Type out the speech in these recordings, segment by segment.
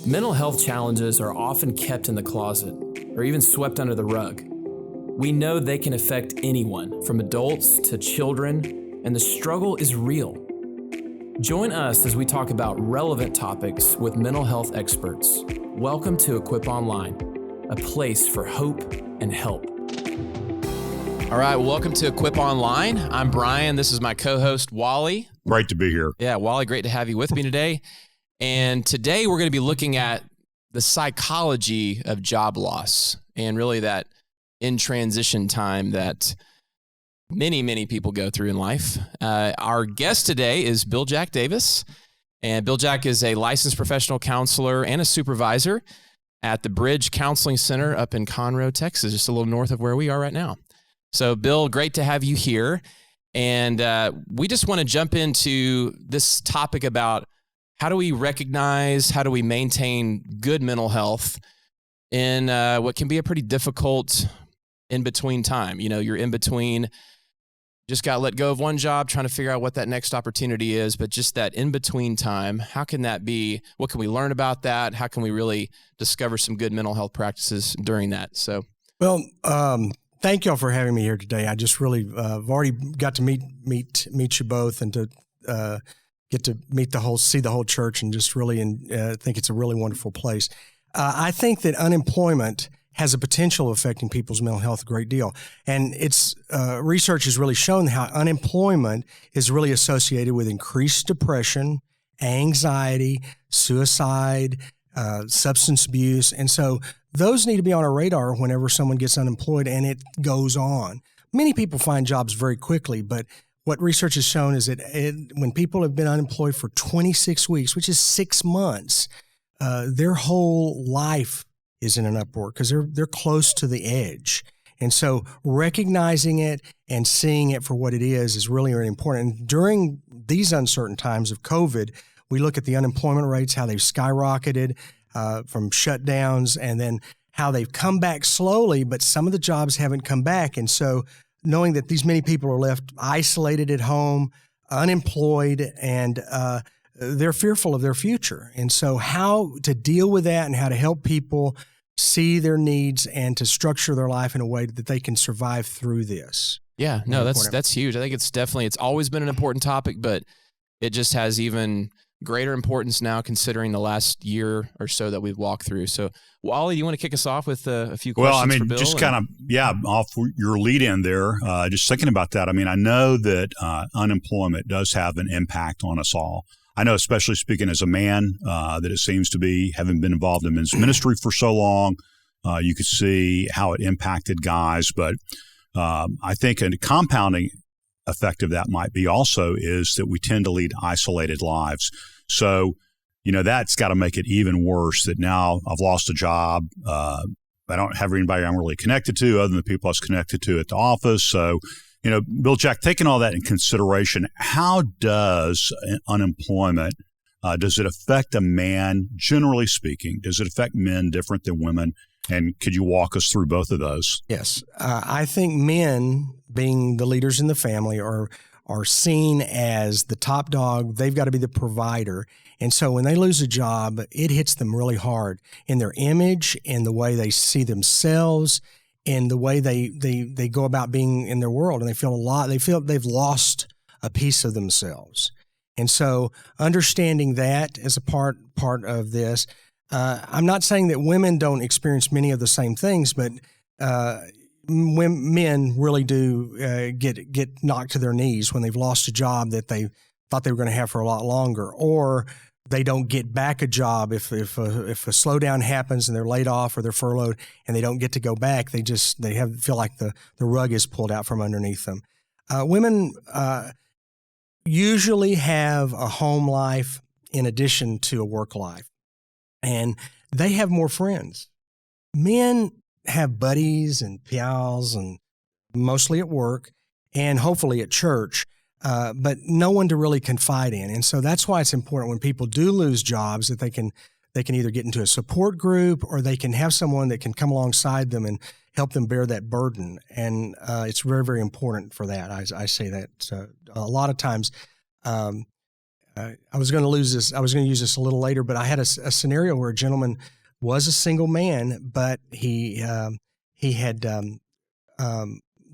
Mental health challenges are often kept in the closet or even swept under the rug. We know they can affect anyone, from adults to children, and the struggle is real. Join us as we talk about relevant topics with mental health experts. Welcome to Equip Online, a place for hope and help. All right, welcome to Equip Online. I'm Brian. This is my co-host, Wally. Great to be here. Yeah, Wally, great to have you with me today. And today we're going to be looking at the psychology of job loss and really that in transition time that many people go through in life. Our guest today is Bill Jack Davis. And Bill Jack is a licensed professional counselor and a supervisor at the Bridge Counseling Center up in Conroe, Texas, just a little north of where we are right now. So Bill, great to have you here. And we just want to jump into this topic about how do we recognize, how do we maintain good mental health in what can be a pretty difficult in-between time. You know, you're in between, just got let go of one job, trying to figure out what that next opportunity is, but just that in-between time, how can that be? What can we learn about that? How can we really discover some good mental health practices during that? So, well, thank y'all for having me here today. I just really have already got to meet you both and to get to see the whole church and just really think it's a really wonderful place. I think that unemployment has a potential of affecting people's mental health a great deal. And it's research has really shown how unemployment is really associated with increased depression, anxiety, suicide, substance abuse. And so those need to be on our radar whenever someone gets unemployed and it goes on. Many people find jobs very quickly, but what research has shown is that when people have been unemployed for 26 weeks, which is 6 months, their whole life is in an uproar because they're close to the edge. And so recognizing it and seeing it for what it is really, really important. And during these uncertain times of COVID, we look at the unemployment rates, how they've skyrocketed from shutdowns, and then how they've come back slowly, but some of the jobs haven't come back. And so knowing that these many people are left isolated at home, unemployed, and they're fearful of their future. And so how to deal with that and how to help people see their needs and to structure their life in a way that they can survive through this. Yeah, no, that's huge. I think it's always been an important topic, but it just has even greater importance now considering the last year or so that we've walked through. So, Wally, do you want to kick us off with a few questions for Bill? Just kind of, off your lead in there, just thinking about that. I mean, I know that unemployment does have an impact on us all. I know, especially speaking as a man, that it seems to be, having been involved in men's ministry for so long, you could see how it impacted guys. But I think a compounding effect of that might be also is that we tend to lead isolated lives. So, that's got to make it even worse that now I've lost a job. I don't have anybody I'm really connected to other than the people I was connected to at the office. So, Bill Jack, taking all that in consideration, how does unemployment, does it affect a man, generally speaking? Does it affect men different than women? And could you walk us through both of those? Yes. I think men, being the leaders in the family, are seen as the top dog. They've got to be the provider. And so when they lose a job, it hits them really hard in their image, in the way they see themselves, in the way they go about being in their world. And they feel they've lost a piece of themselves. And so understanding that as a part of this, I'm not saying that women don't experience many of the same things, but men really do get knocked to their knees when they've lost a job that they thought they were going to have for a lot longer, or they don't get back a job if a slowdown happens and they're laid off or they're furloughed and they don't get to go back. They feel like the rug is pulled out from underneath them. Women usually have a home life in addition to a work life, and they have more friends. Men have buddies and pals, and mostly at work and hopefully at church, but no one to really confide in. And so that's why it's important when people do lose jobs that they can either get into a support group or they can have someone that can come alongside them and help them bear that burden. And it's very, very important for that. I say that a lot of times I was going to use this a little later, but I had a scenario where a gentleman was a single man, but he had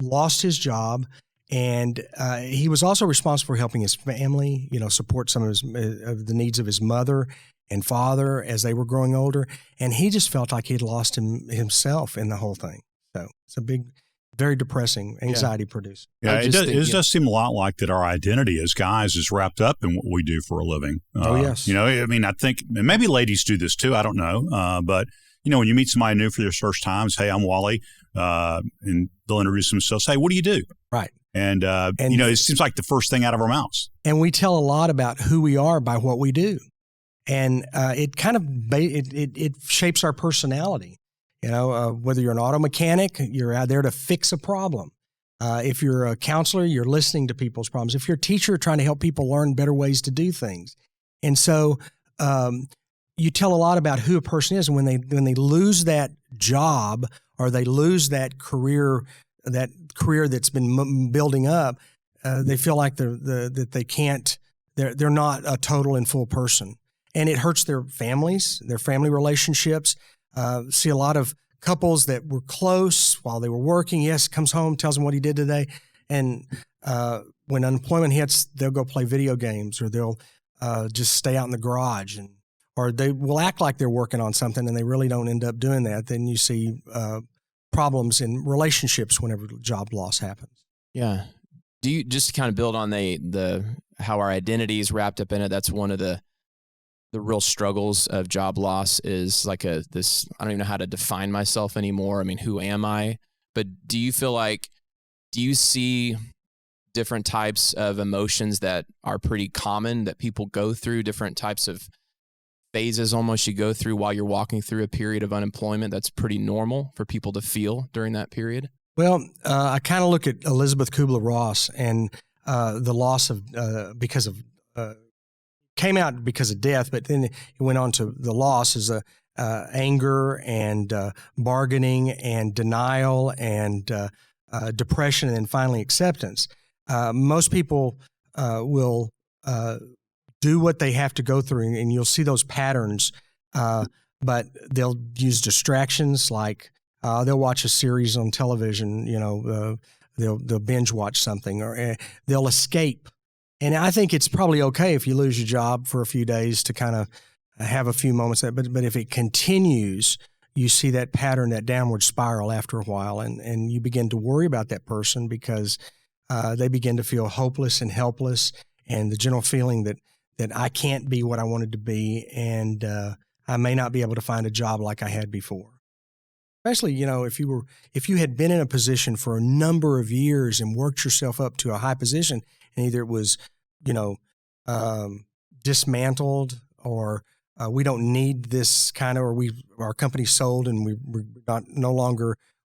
lost his job, and he was also responsible for helping his family, support some of the needs of his mother and father as they were growing older, and he just felt like he had lost himself in the whole thing. So it's a big, very depressing, anxiety producing. Yeah, it does seem a lot like that our identity as guys is wrapped up in what we do for a living. Yes. I think and maybe ladies do this too. I don't know. But, when you meet somebody new for your first time, hey, I'm Wally, and they'll introduce themselves. Hey, what do you do? Right. And it seems like the first thing out of our mouths. And we tell a lot about who we are by what we do. And it kind of it shapes our personality. Whether you're an auto mechanic, you're out there to fix a problem. If you're a counselor, you're listening to people's problems. If you're a teacher, trying to help people learn better ways to do things. And so you tell a lot about who a person is. And when they lose that job or they lose that career that's been building up, they feel like that they can't. They're not a total and full person, and it hurts their families, their family relationships. See a lot of couples that were close while they were working. Yes, comes home, tells them what he did today. And when unemployment hits, they'll go play video games, or they'll just stay out in the garage, or they will act like they're working on something and they really don't end up doing that. Then you see problems in relationships whenever job loss happens. Yeah. Do you just kind of build on the how our identity is wrapped up in it? That's one of the real struggles of job loss is like I don't even know how to define myself anymore. I mean, who am I? But do you see different types of emotions that are pretty common that people go through, different types of phases almost you go through while you're walking through a period of unemployment that's pretty normal for people to feel during that period? Well, I kind of look at Elizabeth Kubler-Ross and the loss of came out because of death, but then it went on to the loss is anger and bargaining and denial and depression, and then finally acceptance. Most people will do what they have to go through, and you'll see those patterns, but they'll use distractions like they'll watch a series on television, they'll binge watch something, or they'll escape. And I think it's probably okay if you lose your job for a few days to kind of have a few moments. But if it continues, you see that pattern, that downward spiral after a while, and you begin to worry about that person because they begin to feel hopeless and helpless, and the general feeling that I can't be what I wanted to be, and I may not be able to find a job like I had before. Especially, if you had been in a position for a number of years and worked yourself up to a high position, and either it was, dismantled, or we don't need this kind of, or our company sold and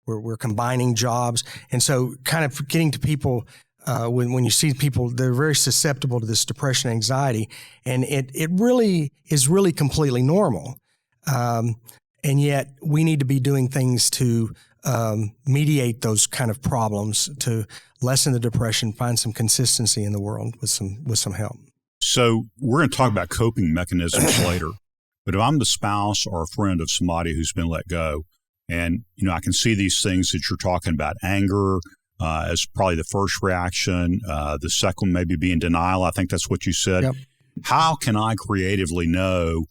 we're combining jobs, and so kind of getting to people. When you see people, they're very susceptible to this depression, anxiety, and it really is really completely normal. And yet we need to be doing things to mediate those kind of problems, to lessen the depression, find some consistency in the world with some help. So we're going to talk about coping mechanisms later, but if I'm the spouse or a friend of somebody who's been let go, and I can see these things that you're talking about, anger as probably the first reaction, the second maybe being denial. I think that's what you said. Yep. How can I creatively know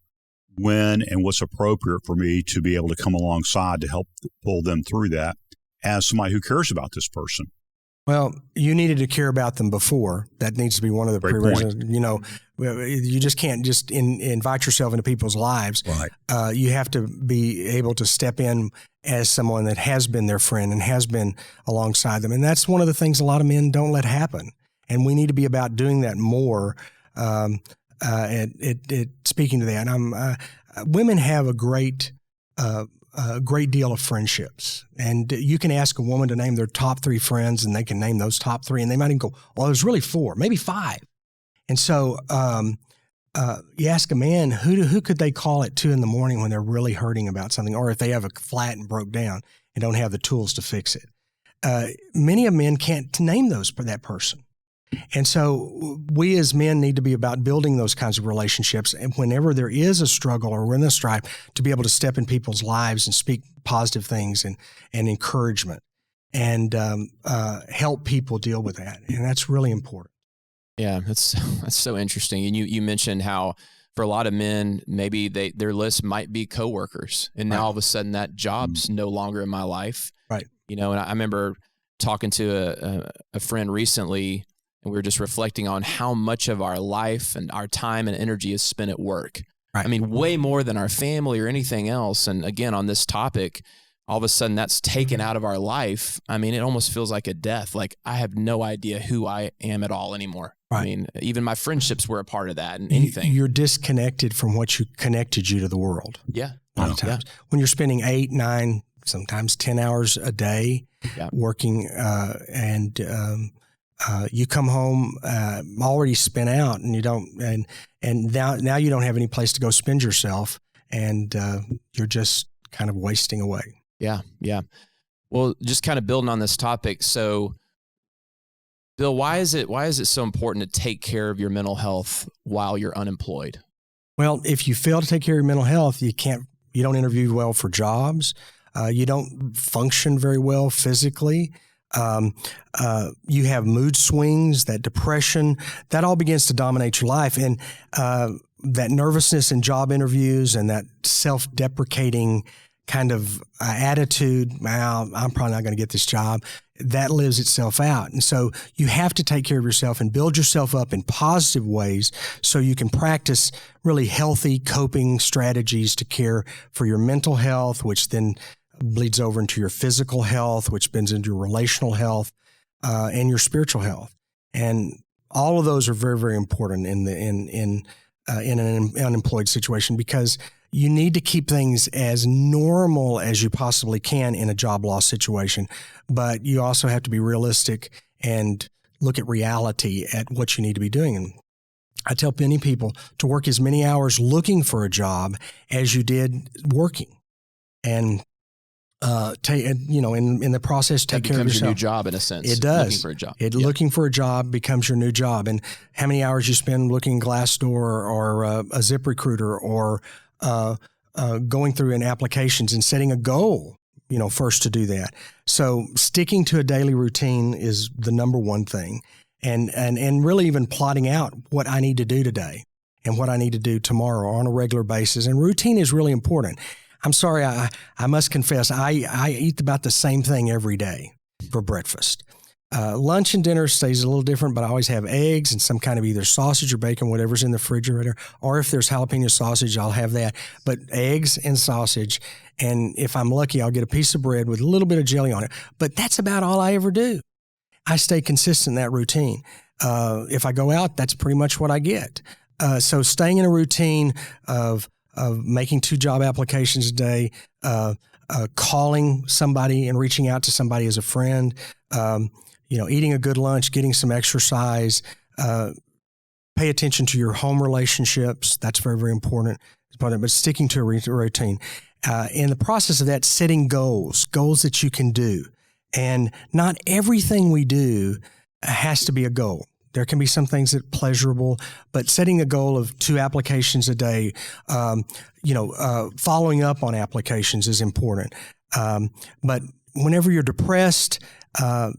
when and what's appropriate for me to be able to come alongside to help pull them through that as somebody who cares about this person? Well, you needed to care about them before. That needs to be one of the prerequisites. You just can't just invite yourself into people's lives. Right. You have to be able to step in as someone that has been their friend and has been alongside them. And that's one of the things a lot of men don't let happen. And we need to be about doing that more. Speaking to that, women have a great deal of friendships, and you can ask a woman to name their top 3 friends, and they can name those top 3, and they might even go, "Well, there's really 4, maybe 5." And so, you ask a man who could they call at 2 in the morning when they're really hurting about something, or if they have a flat and broke down and don't have the tools to fix it. Many of men can't name that person. And so we as men need to be about building those kinds of relationships. And whenever there is a struggle or we're in a strife, to be able to step in people's lives and speak positive things and encouragement and help people deal with that. And that's really important. Yeah, that's so interesting. And you mentioned how for a lot of men, maybe their list might be coworkers, and now all of a sudden that job's no longer in my life. Right. And I remember talking to a friend recently, and we were just reflecting on how much of our life and our time and energy is spent at work. Right. I mean, way more than our family or anything else. And again, on this topic, all of a sudden that's taken out of our life. I mean, it almost feels like a death. Like I have no idea who I am at all anymore. Right. I mean, even my friendships were a part of that and anything. You're disconnected from what connected you to the world. Yeah. A lot of times. When you're spending 8, 9, sometimes 10 hours a day working and you come home already spent out and you don't, and now you don't have any place to go spend yourself and you're just kind of wasting away. Yeah. Yeah. Well, just kind of building on this topic. So Bill, why is it so important to take care of your mental health while you're unemployed? Well, if you fail to take care of your mental health, you don't interview well for jobs. You don't function very well physically. You have mood swings, that depression, that all begins to dominate your life. And that nervousness in job interviews and that self-deprecating kind of attitude, well, I'm probably not going to get this job, that lives itself out. And so you have to take care of yourself and build yourself up in positive ways so you can practice really healthy coping strategies to care for your mental health, which then bleeds over into your physical health, which bleeds into your relational health and your spiritual health. And all of those are very, very important in an unemployed situation because you need to keep things as normal as you possibly can in a job loss situation, but you also have to be realistic and look at reality at what you need to be doing. And I tell many people to work as many hours looking for a job as you did working, and in the process, take care of yourself. That becomes your new job in a sense. It does. Looking for a job. Looking for a job becomes your new job. And how many hours you spend looking Glassdoor or a ZipRecruiter or going through in applications and setting a goal, first to do that. So sticking to a daily routine is the number one thing. And really even plotting out what I need to do today and what I need to do tomorrow on a regular basis. And routine is really important. I'm sorry, I must confess, I eat about the same thing every day for breakfast. Lunch and dinner stays a little different, but I always have eggs and some kind of either sausage or bacon, whatever's in the refrigerator, or if there's jalapeno sausage, I'll have that. But eggs and sausage, and if I'm lucky, I'll get a piece of bread with a little bit of jelly on it. But that's about all I ever do. I stay consistent in that routine. If I go out, that's pretty much what I get. So staying in a routine of making 2 job applications a day, calling somebody and reaching out to somebody as a friend, eating a good lunch, getting some exercise, pay attention to your home relationships. That's very, very important. But sticking to a routine. In the process of that, setting goals that you can do. And not everything we do has to be a goal. There can be some things that are pleasurable, but setting a goal of 2 applications a day, following up on applications is important. But whenever you're depressed,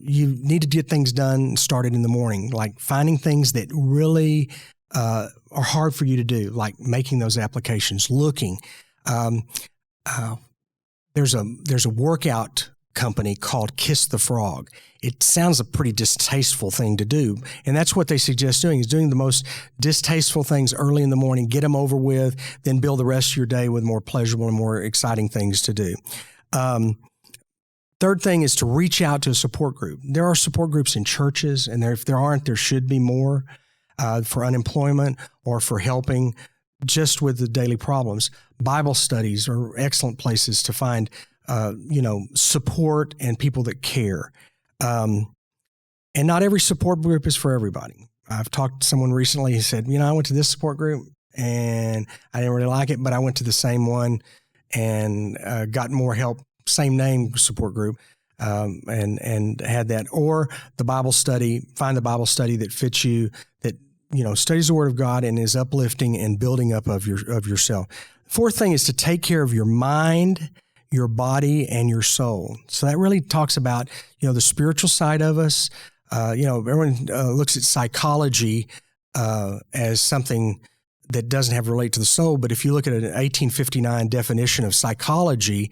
you need to get things done started in the morning, like finding things that really are hard for you to do, like making those applications, looking. There's a workout company called Kiss the Frog. It sounds a pretty distasteful thing to do, and that's what they suggest doing, is doing the most distasteful things early in the morning, get them over with, then build the rest of your day with more pleasurable and more exciting things to do. Third thing is to reach out to a support group. There are support groups in churches, and if there aren't, there should be more for unemployment or for helping just with the daily problems. Bible studies are excellent places to find support and people that care. And not every support group is for everybody. I've talked to someone recently who said, I went to this support group and I didn't really like it, but I went to the same one and got more help, same name support group. and had that, or the Bible study. Find the Bible study that fits you, that studies the Word of God and is uplifting and building up of yourself. Fourth thing is to take care of your mind, your body, and your soul. So that really talks about the spiritual side of us. Everyone looks at psychology as something that doesn't have to relate to the soul. But if you look at an 1859 definition of psychology,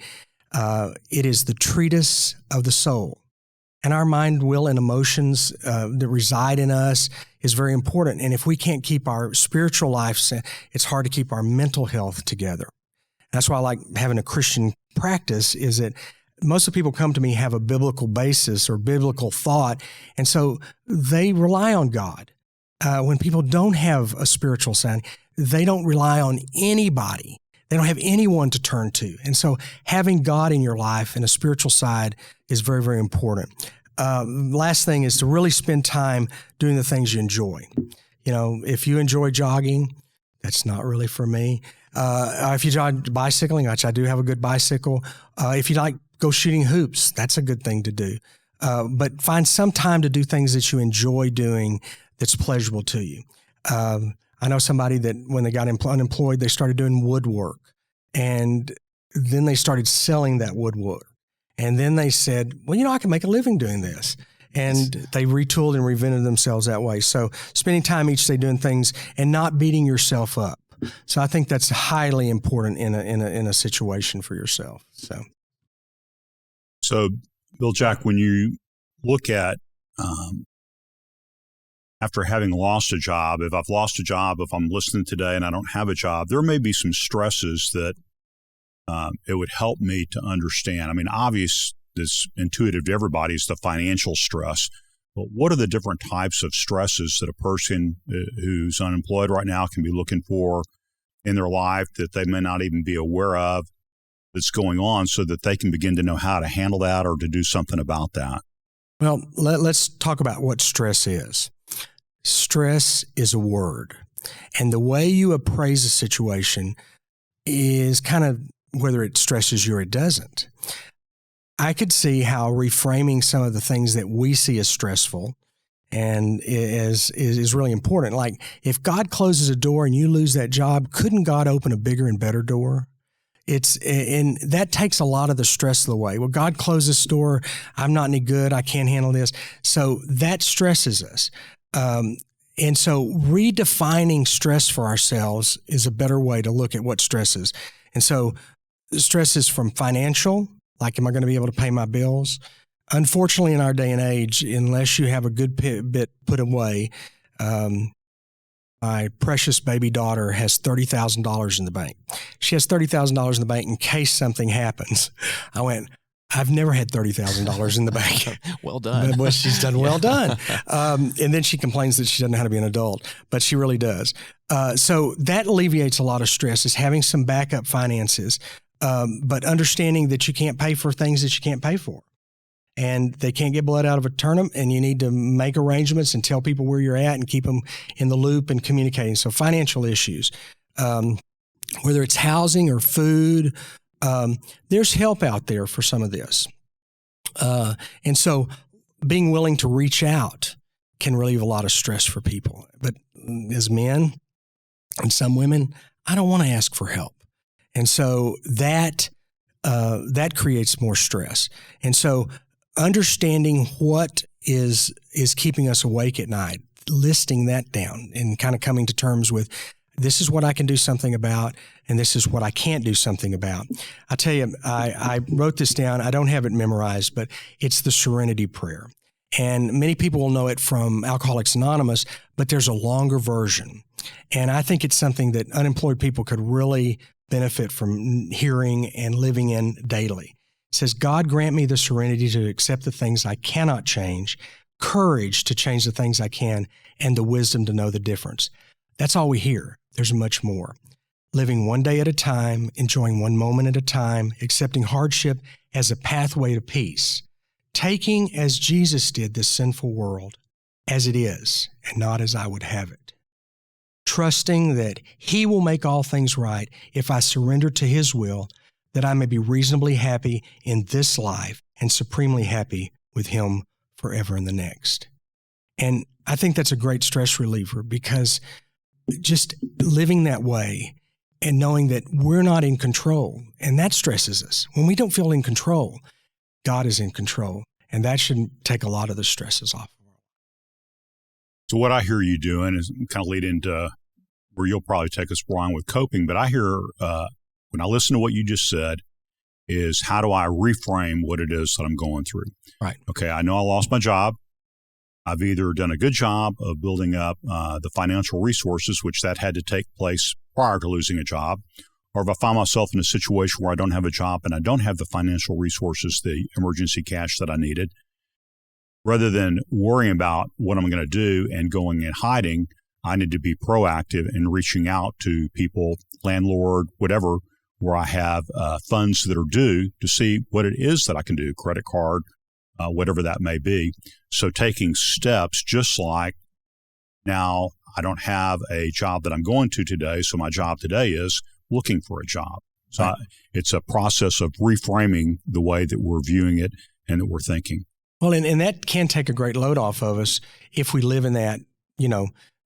it is the treatise of the soul. And our mind, will, and emotions that reside in us is very important. And if we can't keep our spiritual life, it's hard to keep our mental health together. That's why I like having a Christian practice, is that most of the people come to me have a biblical basis or biblical thought, and so they rely on God. When people don't have a spiritual side, they don't rely on anybody. They don't have anyone to turn to. And so having God in your life and a spiritual side is very, very important. Last thing is to really spend time doing the things you enjoy. If you enjoy jogging, that's not really for me. If you enjoy bicycling, which I do have a good bicycle. If you like go shooting hoops, that's a good thing to do. But find some time to do things that you enjoy doing that's pleasurable to you. I know somebody that when they got unemployed, they started doing woodwork, and then they started selling that woodwork. And then they said, well, I can make a living doing this. And they retooled and reinvented themselves that way. So spending time each day doing things and not beating yourself up. So I think that's highly important in a situation for yourself. So Bill, Jack, when you look at after having lost a job, if I've lost a job, if I'm listening today and I don't have a job, there may be some stresses that it would help me to understand. I mean, obvious, it's intuitive to everybody, is the financial stress. But what are the different types of stresses that a person who's unemployed right now can be looking for in their life that they may not even be aware of that's going on, so that they can begin to know how to handle that or to do something about that? Well, let's talk about what stress is. Stress is a word. And the way you appraise a situation is kind of whether it stresses you or it doesn't. I could see how reframing some of the things that we see as stressful and is really important. Like, if God closes a door and you lose that job, couldn't God open a bigger and better door? And that takes a lot of the stress away. Well, God closed this door. I'm not any good. I can't handle this. So that stresses us. And so redefining stress for ourselves is a better way to look at what stress is. And so stress is from financial, like, am I going to be able to pay my bills? Unfortunately, in our day and age, unless you have a good bit put away, my precious baby daughter has $30,000 in the bank. She has $30,000 in the bank in case something happens. I went, I've never had $30,000 in the bank. Well done. Well, she's done well done. And then she complains that she doesn't know how to be an adult, but she really does. So that alleviates a lot of stress, is having some backup finances, but understanding that you can't pay for things that you can't pay for. And they can't get blood out of a turnip, and you need to make arrangements and tell people where you're at and keep them in the loop and communicating. So financial issues, whether it's housing or food, there's help out there for some of this. And so being willing to reach out can relieve a lot of stress for people. But as men and some women, I don't want to ask for help. And so that creates more stress. And so understanding what is keeping us awake at night, listing that down and kind of coming to terms with, this is what I can do something about, and this is what I can't do something about. I tell you, I wrote this down. I don't have it memorized, but it's the Serenity Prayer. And many people will know it from Alcoholics Anonymous, but there's a longer version. And I think it's something that unemployed people could really benefit from hearing and living in daily. It says, God grant me the serenity to accept the things I cannot change, courage to change the things I can, and the wisdom to know the difference. That's all we hear. There's much more. Living one day at a time, enjoying one moment at a time, accepting hardship as a pathway to peace, taking as Jesus did this sinful world as it is and not as I would have it. Trusting that He will make all things right if I surrender to His will, that I may be reasonably happy in this life and supremely happy with Him forever in the next. And I think that's a great stress reliever, because just living that way and knowing that we're not in control, and that stresses us. When we don't feel in control, God is in control, and that should take a lot of the stresses off. So what I hear you doing is kind of lead into where you'll probably take us, Brian, with coping. But I hear, when I listen to what you just said, is how do I reframe what it is that I'm going through? Right. Okay, I know I lost my job. I've either done a good job of building up the financial resources, which that had to take place prior to losing a job, or if I find myself in a situation where I don't have a job and I don't have the financial resources, the emergency cash that I needed, rather than worrying about what I'm going to do and going and hiding, I need to be proactive in reaching out to people, landlord, whatever, where I have funds that are due to see what it is that I can do, credit card, whatever that may be. So taking steps, just like now I don't have a job that I'm going to today, so my job today is looking for a job. So right. It's a process of reframing the way that we're viewing it and that we're thinking. Well, and that can take a great load off of us if we live in that,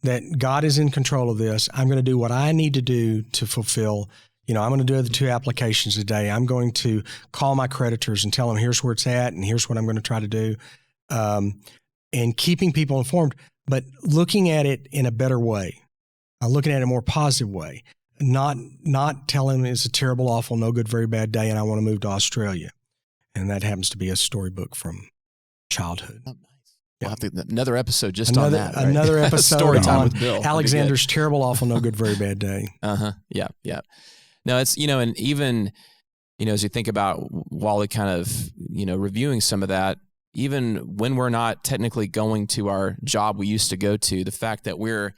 that God is in control of this. I'm going to do what I need to do to fulfill. I'm going to do the 2 applications a day. I'm going to call my creditors and tell them here's where it's at and here's what I'm going to try to do. And keeping people informed, but looking at it in a better way, looking at it in a more positive way, not telling them it's a terrible, awful, no good, very bad day and I want to move to Australia. And that happens to be a storybook from childhood. Oh, nice. We'll have another episode just on that. Right? Another episode Story time on with Bill. Alexander's terrible, awful, no good, very bad day. Yeah. No, it's, and even, as you think about Wally kind of, reviewing some of that, even when we're not technically going to our job we used to go to, the fact that we're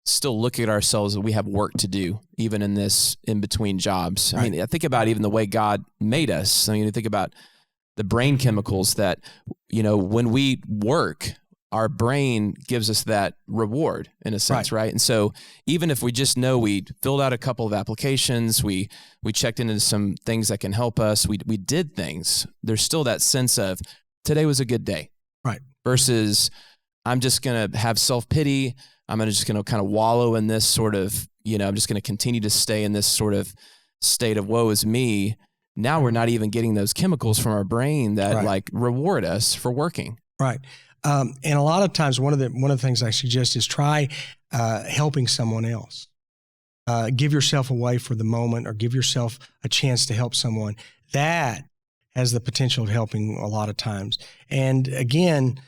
still looking at ourselves that we have work to do, even in this in-between jobs. Right. I mean, I think about even the way God made us. I mean, you think about the brain chemicals that, when we work, our brain gives us that reward in a sense, right? And so even if we just know we filled out a couple of applications, we checked into some things that can help us, we did things, there's still that sense of today was a good day. Right. Versus I'm just going to have self-pity. I'm just going to kind of wallow in this sort of, I'm just going to continue to stay in this sort of state of woe is me. Now we're not even getting those chemicals from our brain that like reward us for working. Right. And a lot of times, one of the things I suggest is try helping someone else. Give yourself away for the moment, or give yourself a chance to help someone. That has the potential of helping a lot of times. And again,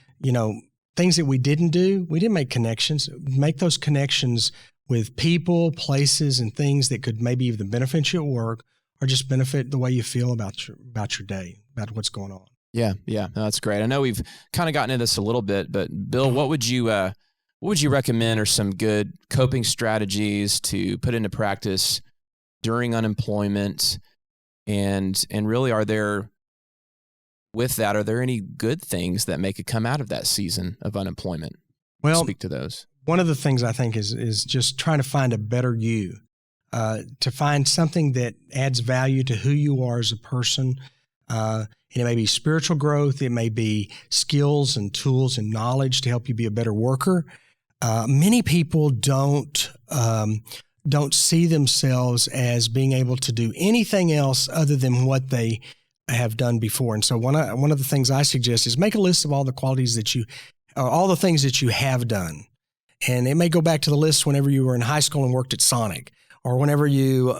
things that we didn't make connections. Make those connections with people, places, and things that could maybe even benefit you at work, or just benefit the way you feel about your day, about what's going on. Yeah, no, that's great. I know we've kind of gotten into this a little bit, but Bill, what would you recommend are some good coping strategies to put into practice during unemployment? And really, are there any good things that may come out of that season of unemployment? Well, speak to those. One of the things I think is just trying to find a better you, to find something that adds value to who you are as a person. And it may be spiritual growth. It may be skills and tools and knowledge to help you be a better worker. Many people don't see themselves as being able to do anything else other than what they have done before. And so one of the things I suggest is make a list of all the qualities all the things that you have done. And it may go back to the list whenever you were in high school and worked at Sonic, or whenever you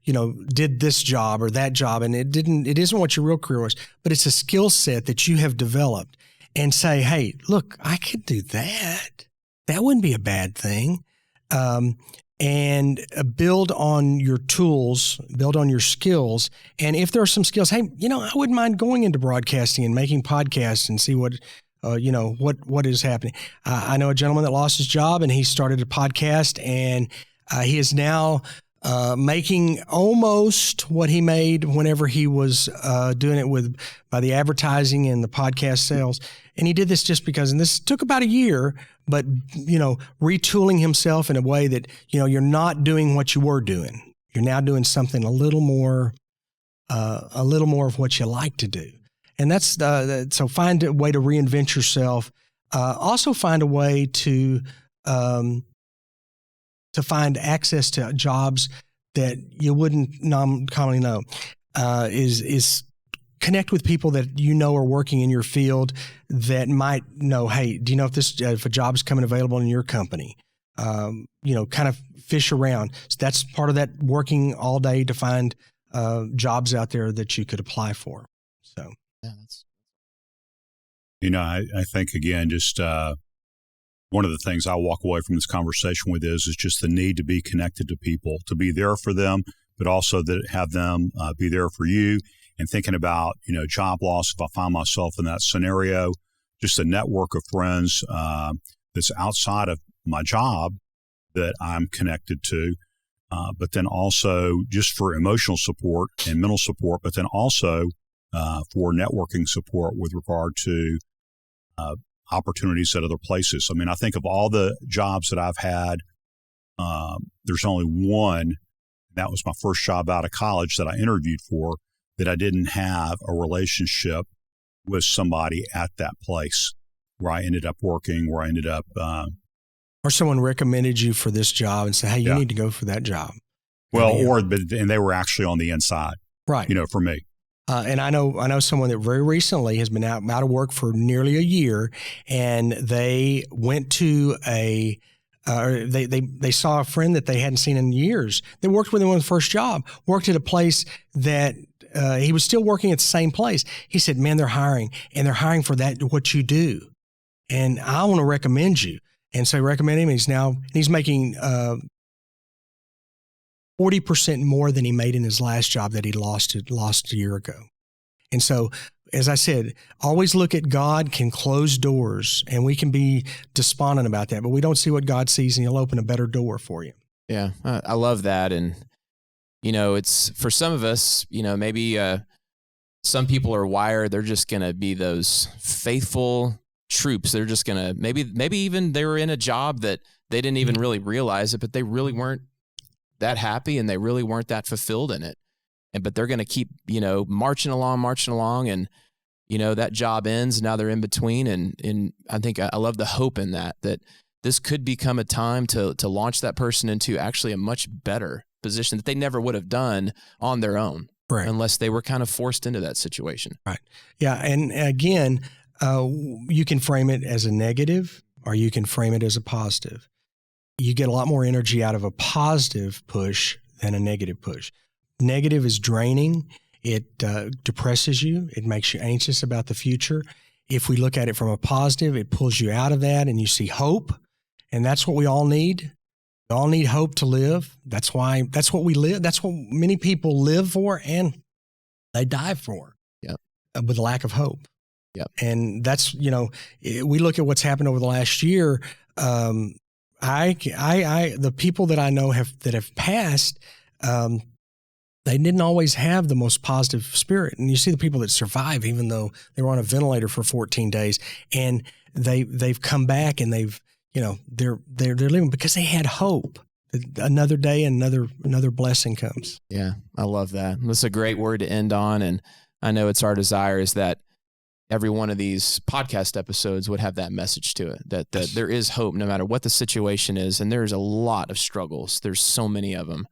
did this job or that job, and it isn't what your real career was, but it's a skill set that you have developed, and say, hey, look, I could do that. That wouldn't be a bad thing. And build on your tools, build on your skills. And if there are some skills, hey, I wouldn't mind going into broadcasting and making podcasts and see what is happening. I know a gentleman that lost his job, and he started a podcast, and he is now making almost what he made whenever he was doing it by the advertising and the podcast sales. And he did this just because, and this took about a year, but, retooling himself in a way that, you're not doing what you were doing. You're now doing something a little more of what you like to do. And that's so find a way to reinvent yourself. Also find a way to find access to jobs that you wouldn't commonly know. Is connect with people that you know are working in your field that might know, hey, do you know if a job's coming available in your company? Kind of fish around. So that's part of that working all day to find jobs out there that you could apply for. So, yeah, I think, again, just one of the things I walk away from this conversation with is just the need to be connected to people, to be there for them, but also that have them be there for you. And thinking about, job loss, if I find myself in that scenario, just a network of friends that's outside of my job that I'm connected to, but then also just for emotional support and mental support, but then also for networking support with regard to opportunities at other places. I mean, I think of all the jobs that I've had, there's only one, that was my first job out of college that I interviewed for, that I didn't have a relationship with somebody at that place where I ended up working, where I ended up... or someone recommended you for this job and said, hey, you need to go for that job. Well, and they were actually on the inside, right? For me. And I know someone that very recently has been out of work for nearly a year, and they went to they saw a friend that they hadn't seen in years. They worked with him on the first job, worked at a place that he was still working at the same place. He said, man, they're hiring for what you do. And I want to recommend you. And so I recommend him. He's making 40% more than he made in his last job that he lost a year ago. And so, as I said, always look at God can close doors, and we can be despondent about that, but we don't see what God sees, and He'll open a better door for you. Yeah, I love that. And, it's for some of us, maybe some people are wired, they're just going to be those faithful troops. They're just going to, maybe even they were in a job that they didn't even really realize it, but they really weren't that happy and they really weren't that fulfilled in it. But they're going to keep, marching along, and, that job ends. Now they're in between. And I think I love the hope in that this could become a time to launch that person into actually a much better position that they never would have done on their own, right, unless they were kind of forced into that situation. Right. Yeah. And again, you can frame it as a negative or you can frame it as a positive. You get a lot more energy out of a positive push than a negative push. Negative is draining. It depresses you. It makes you anxious about the future. If we look at it from a positive, it pulls you out of that and you see hope. And that's what we all need. We all need hope to live. That's what we live. That's what many people live for and they die for. Yep. With lack of hope. Yep. And that's, we look at what's happened over the last year. The people that I know that have passed, they didn't always have the most positive spirit. And you see the people that survive, even though they were on a ventilator for 14 days, and they've come back and they're living because they had hope. Another day, another blessing comes. Yeah, I love that. That's a great word to end on. And I know it's our desire is that every one of these podcast episodes would have that message to it, that there is hope no matter what the situation is. And there's a lot of struggles. There's so many of them.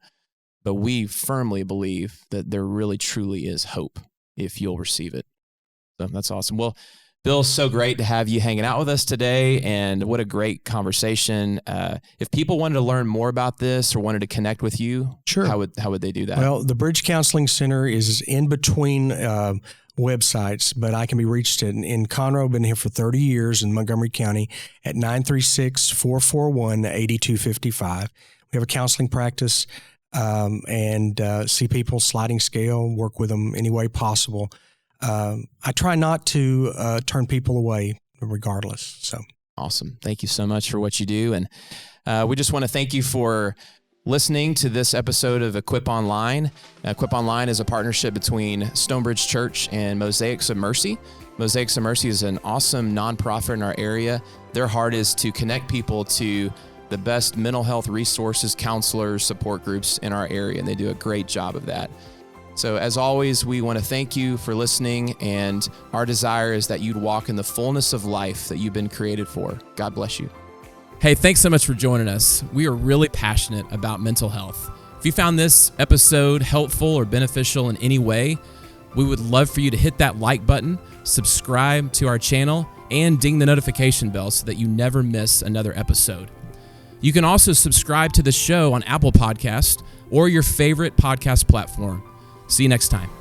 But we firmly believe that there really, truly is hope if you'll receive it. So that's awesome. Well, Bill, so great to have you hanging out with us today, and what a great conversation. If people wanted to learn more about this or wanted to connect with you, sure, how would they do that? Well, the Bridge Counseling Center is in between websites, but I can be reached in Conroe. I've been here for 30 years in Montgomery County at 936-441-8255. We have a counseling practice and see people sliding scale, work with them any way possible. I try not to turn people away regardless. So awesome. Thank you so much for what you do. And we just want to thank you for listening to this episode of Equip Online. Equip Online is a partnership between StoneBridge Church and Mosaics of Mercy. Mosaics of Mercy is an awesome nonprofit in our area. Their heart is to connect people to the best mental health resources, counselors, support groups in our area, and they do a great job of that. So as always, we want to thank you for listening, and our desire is that you'd walk in the fullness of life that you've been created for. God bless you. Hey, thanks so much for joining us. We are really passionate about mental health. If you found this episode helpful or beneficial in any way, we would love for you to hit that like button, subscribe to our channel, and ding the notification bell so that you never miss another episode. You can also subscribe to the show on Apple Podcast or your favorite podcast platform. See you next time.